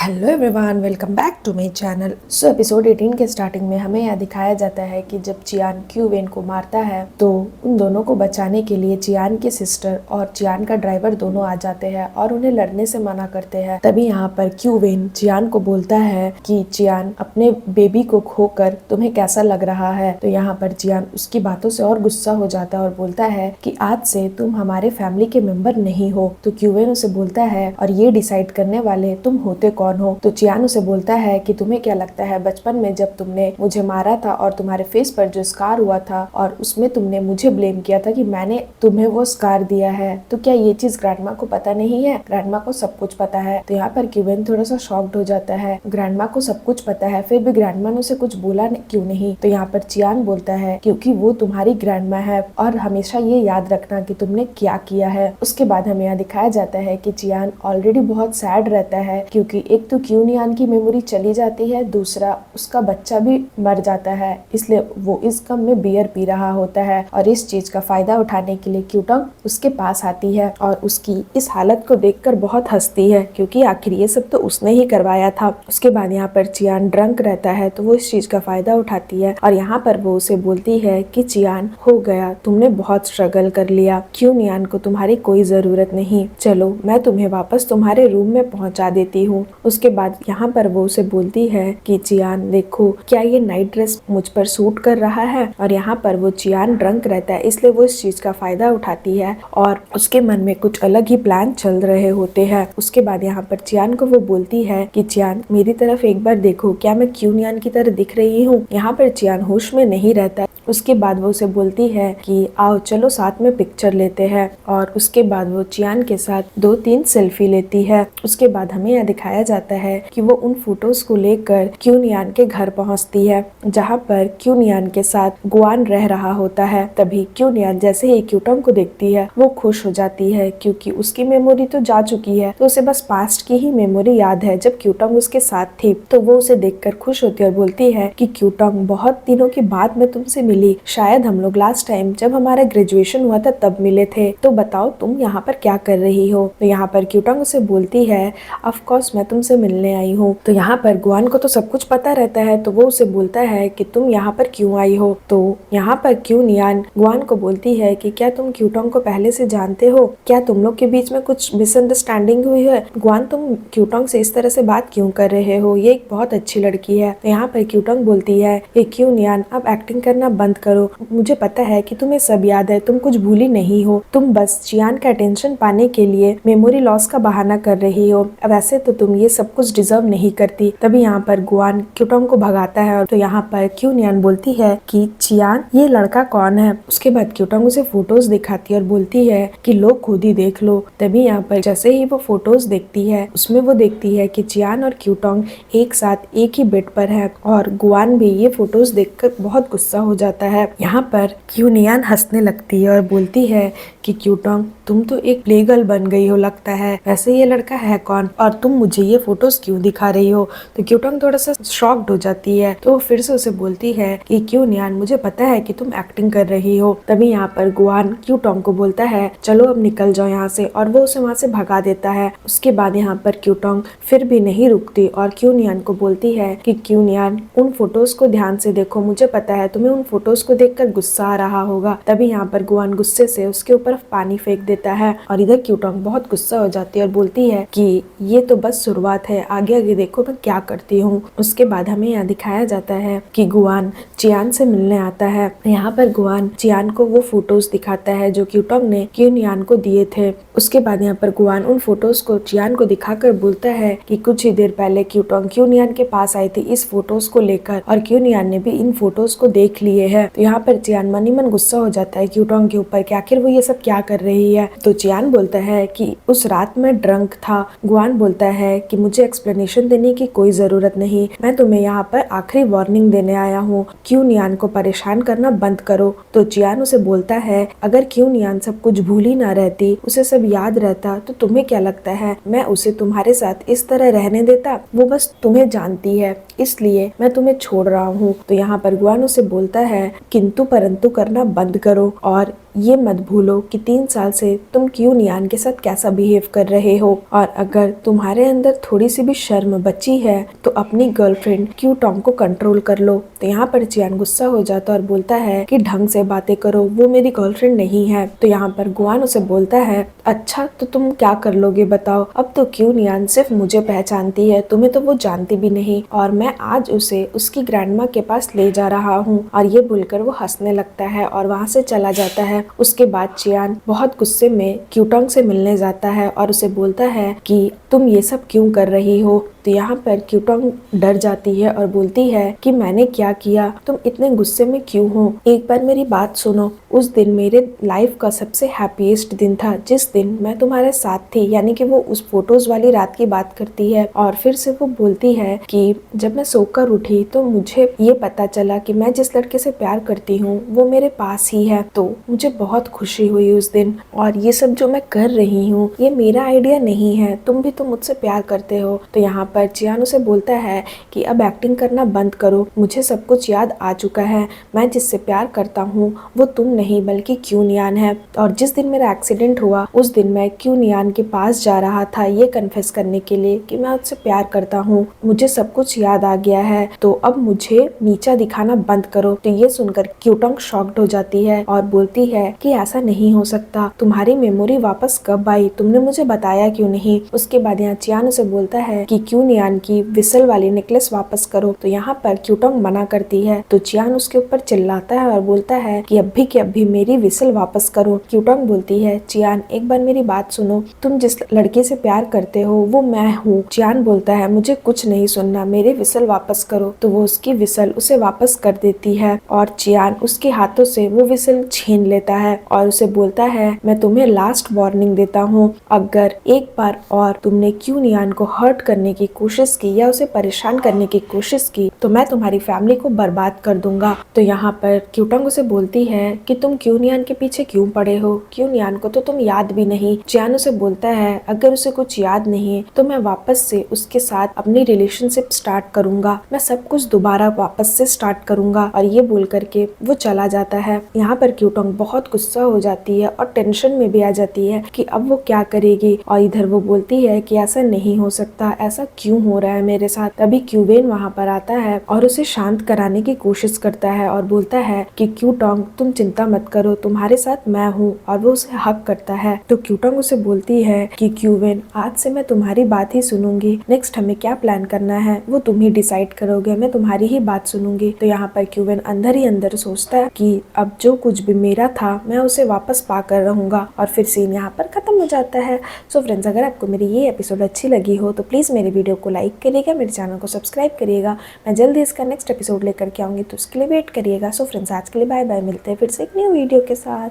Hello everyone, welcome back to my channel. So episode 18 के starting में हमें यह दिखाया जाता है कि जब चियान क्यूवेन को मारता है तो उन दोनों को बचाने के लिए चियान की सिस्टर और चियान का ड्राइवर दोनों आ जाते हैं और उन्हें लड़ने से मना करते हैं। तभी यहाँ पर क्यूवेन चियान को बोलता है कि चियान, अपने बेबी को खोकर तुम्हें कैसा लग रहा है। तो यहाँ पर चियान उसकी बातों से और गुस्सा हो जाता है और बोलता है कि आज से तुम हमारे फैमिली के मेंबर नहीं हो। तो क्यूवेन उसे बोलता है, और ये डिसाइड करने वाले तुम होते कौन हो। तो चियान उसे बोलता है कि तुम्हें क्या लगता है, बचपन में जब तुमने मुझे मारा था और तुम्हारे फेस पर जो स्कार हुआ था और उसमें तुमने मुझे ब्लेम किया था कि मैंने तुम्हें वो स्कार दिया है, तो क्या ये चीज ग्रैंडमा को पता नहीं है? ग्रैंडमा को सब कुछ पता है। तो यहाँ पर क्यूवेन थोड़ा सा शॉक्ड हो जाता है। ग्रैंडमा को सब कुछ पता है, फिर भी ग्रैंडमा ने उसे कुछ बोला क्यों नहीं? तो यहाँ पर चियान बोलता है, क्योंकि वो तुम्हारी ग्रैंडमा है और हमेशा ये याद रखना कि तुमने क्या किया है। उसके बाद हमें यहाँ दिखाया जाता है कि चियान ऑलरेडी बहुत सैड रहता है, क्योंकि एक तो क्यूनियान की मेमोरी चली जाती है, दूसरा उसका बच्चा भी मर जाता है, इसलिए वो इस गम में बियर पी रहा होता है। और इस चीज का फायदा उठाने के लिए क्यूटंग उसके पास आती है और उसकी इस हालत को देखकर बहुत हंसती है, क्योंकि आखिर ये सब तो उसने ही करवाया था। उसके बाद यहाँ पर चियान ड्रंक रहता है, तो वो इस चीज का फायदा उठाती है और यहाँ पर वो उसे बोलती है कि चियान, हो गया, तुमने बहुत स्ट्रगल कर लिया, क्यूनियान को तुम्हारी कोई जरूरत नहीं, चलो मैं तुम्हें वापस तुम्हारे रूम में पहुंचा देती हूँ। उसके बाद यहाँ पर वो उसे बोलती है कि चियान देखो, क्या ये नाइट ड्रेस मुझ पर सूट कर रहा है? और यहाँ पर वो चियान ड्रंक रहता है, इसलिए वो इस चीज का फायदा उठाती है और उसके मन में कुछ अलग ही प्लान चल रहे होते हैं। उसके बाद यहाँ पर चियान को वो बोलती है कि चियान, मेरी तरफ एक बार देखो, क्या मैं क्यूनियान की तरह दिख रही हूँ? यहाँ पर चियान होश में नहीं रहता। उसके बाद वो उसे बोलती है कि आओ चलो साथ में पिक्चर लेते हैं, और उसके बाद वो चियान के साथ 2-3 सेल्फी लेती है। उसके बाद हमें यह दिखाया जाता है कि वो उन फोटोज को लेकर क्यूनियान के घर पहुंचती है, जहां पर क्यूनियान के साथ गुआन रह रहा होता है। तभी क्यूनियान जैसे ही क्यूटंग को देखती है वो खुश हो जाती है, क्योंकि उसकी मेमोरी तो जा चुकी है, तो उसे बस पास्ट की ही मेमोरी याद है जब क्यूटंग उसके साथ थी। तो वो उसे देखकर खुश होती है और बोलती है कि क्यूटंग, बहुत दिनों के बाद मैं तुमसे मिली, शायद हम लोग लास्ट टाइम जब हमारा ग्रेजुएशन हुआ था तब मिले थे, तो बताओ तुम यहाँ पर क्या कर रही हो? तो यहाँ पर क्यूटंग उसे बोलती है, ऑफ कोर्स मैं तुमसे मिलने आई हूँ। तो यहाँ पर गुआन को तो सब कुछ पता रहता है, तो वो उसे बोलता है कि तुम यहाँ पर क्यों आई हो? तो यहाँ पर क्यूनियान गुआन को बोलती है कि क्या तुम क्यूटंग को पहले से जानते हो? क्या तुम लोग के बीच में कुछ मिसअंडरस्टैंडिंग हुई है? गुआन, तुम क्यूटंग से इस तरह से बात क्यों कर रहे हो? ये एक बहुत अच्छी लड़की है। तो यहाँ पर क्यूटंग बोलती है कि क्यूनियान, अब एक्टिंग करना बंद करो, मुझे पता है कि तुम्हें सब याद है, तुम कुछ भूली नहीं हो, तुम बस चियान का अटेंशन पाने के लिए मेमोरी लॉस का बहाना कर रही हो, वैसे तो तुम ये सब कुछ डिजर्व नहीं करती। तभी यहाँ पर गुआन क्यूटंग को भगाता है, और तो यहाँ पर क्यूनियान बोलती है कि चियान, ये लड़का कौन है? उसके बाद क्यूटंग उसे फोटोज दिखाती है और बोलती है कि लो खुद ही देख लो। तभी यहाँ पर जैसे ही वो फोटोज देखती है, उसमें वो देखती है कि चियान और क्यूटंग एक साथ एक ही बेड पर है, और गुआन भी ये फोटोज देखकर बहुत गुस्सा हो जाता है। यहाँ पर क्यूनियान हंसने लगती है और बोलती है कि क्यूटंग, तुम तो एक प्ले गर्ल बन गई हो लगता है, वैसे ये लड़का है कौन और तुम मुझे ये फोटोज क्यों दिखा रही हो? तो क्यूटंग थोड़ा सा शॉक्ड हो जाती है, तो फिर से उसे बोलती है कि क्यूनियान, मुझे पता है कि तुम एक्टिंग कर रही हो। तभी यहाँ पर गुआन क्यूटंग को बोलता है, चलो अब निकल जाओ यहाँ से, और वो उसे वहाँ से भगा देता है। उसके बाद यहाँ पर क्यूटंग फिर भी नहीं रुकती और क्यूनियान को बोलती है कि क्यूनियान, उन फोटोज को ध्यान से देखो, मुझे पता है तुम्हें उन फोटोज को देखकर गुस्सा आ रहा होगा। तभी यहाँ पर गुआन गुस्से से उसके ऊपर पानी फेंक देता है, और इधर क्यूटंग बहुत गुस्सा हो जाती है और बोलती है कि ये तो बस शुरुआत है, आगे आगे देखो मैं क्या करती हूँ। उसके बाद हमें यहाँ दिखाया जाता है कि गुआन चियान से मिलने आता है। यहाँ पर गुआन चियान को वो फोटोज दिखाता है जो क्यूटंग ने क्यूनियान को दिए थे। उसके बाद यहाँ पर गुआन उन फोटोज को चियान को दिखाकर बोलता है कि कुछ ही देर पहले क्यूटंग क्यूनियान के पास आई थी इस फोटोज को लेकर, और क्यूनियान ने भी इन फोटोज को देख लिए है। तो यहाँ पर चियान मन ही मन गुस्सा हो जाता है क्यूटंग के ऊपर कि आखिर वो ये सब क्या कर रही है। तो चियान बोलता है कि उस रात में ड्रंक था। गुआन बोलता है कि मुझे एक्सप्लेनेशन देने की कोई जरूरत नहीं, मैं तुम्हें यहाँ पर आखिरी वार्निंग देने आया हूँ, क्यूनियान को परेशान करना बंद करो। तो चियान उसे बोलता है, अगर क्यूनियान सब कुछ भूली ना रहती, उसे सब याद रहता, तो तुम्हें क्या लगता है मैं उसे तुम्हारे साथ इस तरह रहने देता? वो बस तुम्हें जानती है, इसलिए मैं तुम्हें छोड़ रहा हूँ। तो यहाँ पर गुआन उसे बोलता है, किंतु परंतु करना बंद करो और ये मत भूलो कि 3 साल से तुम क्यों नियान के साथ कैसा बिहेव कर रहे हो, और अगर तुम्हारे अंदर थोड़ी सी भी शर्म बची है तो अपनी गर्लफ्रेंड क्यू टोंग को कंट्रोल कर लो। तो यहाँ पर चियान गुस्सा हो जाता है और बोलता है कि ढंग से बातें करो, वो मेरी गर्लफ्रेंड नहीं है। तो यहाँ पर गुआन उसे बोलता है, अच्छा तो तुम क्या कर लोगे बताओ, अब तो क्यू नियान सिर्फ मुझे पहचानती है, तुम्हें तो वो जानती भी नहीं, और मैं आज उसे उसकी ग्रैंडमा के पास ले जा रहा हूँ। और ये बोलकर वो हंसने लगता है और वहाँ से चला जाता है। उसके बाद चियान बहुत गुस्से में क्यू टोंग से मिलने जाता है और उसे बोलता है कि तुम ये सब क्यों कर रही हो। तो यहाँ पर क्यू टोंग डर जाती है और बोलती है कि मैंने क्या किया, तुम इतने गुस्से में क्यों हो, एक बार मेरी बात सुनो। उस दिन मेरे लाइफ का सबसे हैप्पीएस्ट दिन था जिस दिन मैं तुम्हारे साथ थी, यानी कि वो उस फोटोज वाली रात की बात करती है। और फिर से वो बोलती है कि जब मैं सोकर उठी तो मुझे ये पता चला कि मैं जिस लड़के से प्यार करती हूँ वो मेरे पास ही है, तो मुझे बहुत खुशी हुई उस दिन। और ये सब जो मैं कर रही हूँ ये मेरा आइडिया नहीं है, तुम भी तो मुझसे प्यार करते हो। तो यहाँ पर चियान उसे बोलता है कि अब एक्टिंग करना बंद करो, मुझे सब कुछ याद आ चुका है, मैं जिससे प्यार करता हूँ वो तुम नहीं बल्कि क्यू नियान है। और जिस दिन मेरा एक्सीडेंट हुआ उस दिन मैं क्यू नियान के पास जा रहा था ये कन्फेस करने के लिए कि मैं उससे प्यार करता हूँ, मुझे सब कुछ याद आ गया है, तो अब मुझे नीचा दिखाना बंद करो। तो ये सुनकर क्यू टोंग शॉक्ड हो जाती है और बोलती है कि ऐसा नहीं हो सकता, तुम्हारी मेमोरी वापस कब आई, तुमने मुझे बताया क्यों नहीं। उसके बाद यहाँ चियान उसे बोलता है कि क्यू नियान की विसल वाली नेकलेस वापस करो। तो यहाँ पर क्यू टोंग मना करती है तो चियान उसके ऊपर चिल्लाता है और बोलता है कि अभी के अभी मेरी विसल वापस करो। क्यू टोंग बोलती है, चियान एक बार मेरी बात सुनो, तुम जिस लड़के से प्यार करते हो वो मैं हूँ। चियान बोलता है, मुझे कुछ नहीं सुनना, मेरी विसल वापस करो। तो वो उसकी विसल उसे वापस कर देती है और चियान उसके हाथों से वो विसल छीन लेता है और उसे बोलता है, मैं तुम्हें लास्ट वार्निंग देता हूँ, अगर एक बार और तुमने क्यू नियान को हर्ट करने की कोशिश की या उसे परेशान करने की कोशिश की तो मैं तुम्हारी फैमिली को बर्बाद कर दूंगा। तो यहाँ पर क्यू टोंग उसे बोलती है कि तुम क्यू नियान के पीछे क्यों पड़े हो, क्यू नियान को तो तुम याद भी नहीं। चियान उसे बोलता है, अगर उसे कुछ याद नहीं है तो मैं वापस से उसके साथ अपनी रिलेशनशिप स्टार्ट करूंगा, मैं सब कुछ दोबारा वापस से स्टार्ट करूंगा। और ये बोल करके वो चला जाता है। यहाँ पर क्यू टोंग बहुत गुस्सा हो जाती है और टेंशन में भी आ जाती है कि अब वो क्या करेगी। और इधर वो बोलती है कि ऐसा नहीं हो सकता, ऐसा क्यों हो रहा है मेरे साथ। तभी क्यू वेन वहाँ पर आता है और उसे शांत कराने की कोशिश करता है और बोलता है कि क्यू टोंग तुम चिंता मत करो, तुम्हारे साथ मैं हूँ। और वो उसे हक करता है। तो क्यू टोंग उसे बोलती है कि क्यू वेन आज से मैं तुम्हारी बात ही सुनूंगी, नेक्स्ट हमें क्या प्लान करना है वो तुम ही डिसाइड करोगे, मैं तुम्हारी ही बात सुनूंगी। तो यहाँ पर क्यू वेन अंदर ही अंदर सोचता है कि अब जो कुछ भी मेरा था मैं उसे वापस पा कर रहूंगा। और फिर सीन यहाँ पर खत्म हो जाता है। सो फ्रेंड्स, अगर आपको मेरी ये एपिसोड अच्छी लगी हो तो प्लीज़ मेरे वीडियो को लाइक करिएगा, मेरे चैनल को सब्सक्राइब करिएगा। मैं जल्दी इसका नेक्स्ट एपिसोड लेकर के आऊँगी तो उसके लिए वेट करिएगा। सो फ्रेंड्स, आज के लिए बाय बाय, मिलते हैं फिर से एक न्यू वीडियो के साथ।